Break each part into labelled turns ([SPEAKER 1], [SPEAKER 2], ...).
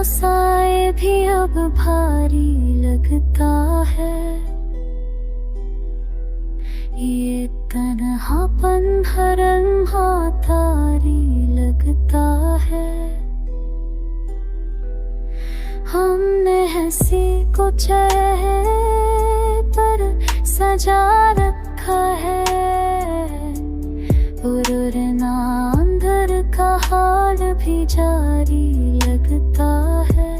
[SPEAKER 1] साए भी अब भारी लगता है। ये तन्हापन हर लम्हा तारी लगता है। हमने हंसी को पर सजा रखा है, और उड़ना अंदर का हाल भी जारी लगता है।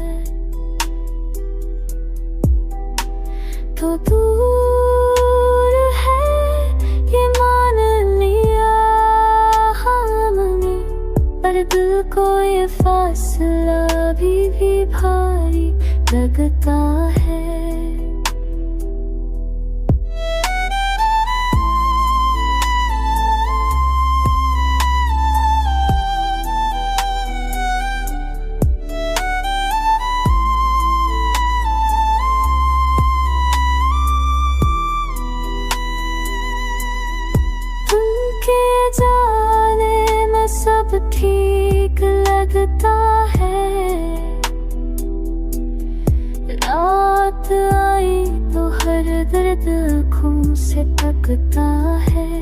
[SPEAKER 1] तो दूर है ये मान लिया हमने, पर दिल को ये फासला भी भारी लगता है। तुमके जाने में सब ठीक लगता है। रात आई तो हर दर्द खून से तकता है।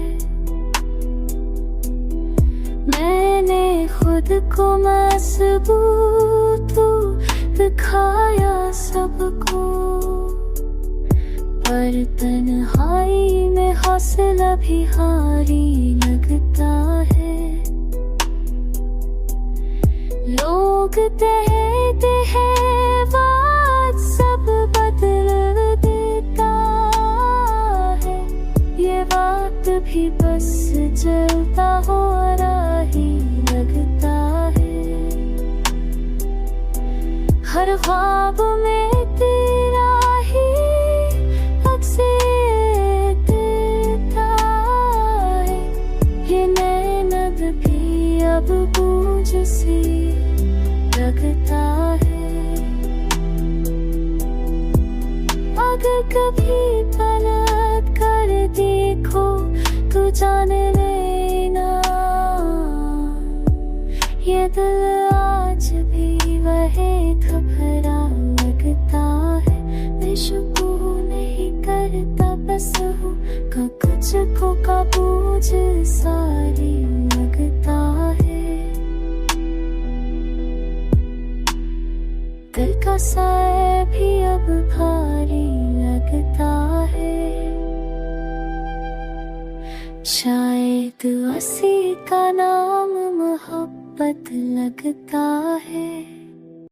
[SPEAKER 1] मैंने खुद को मजबूत दिखाया सबको, पर तन्हाई में हौसला भी हारी लगता है। लोग कहते हैं बात सब बदल देता है, ये बात भी बस जलता हुआ ही लगता है। हर ख्वाब में तेरा ही अक्स देता है, ये नैनद भी अब गूंज सी लगता है। अगर कभी पलट कर देखो तो जान लेना, ये दिल आज भी वही घबरा लगता है। मैं सुकून नहीं करता, बस हूँ का कुछ को का बोझ सारी लगता है। दिल का साए भी अब भारी लगता है। शायद उसी का नाम मोहब्बत लगता है।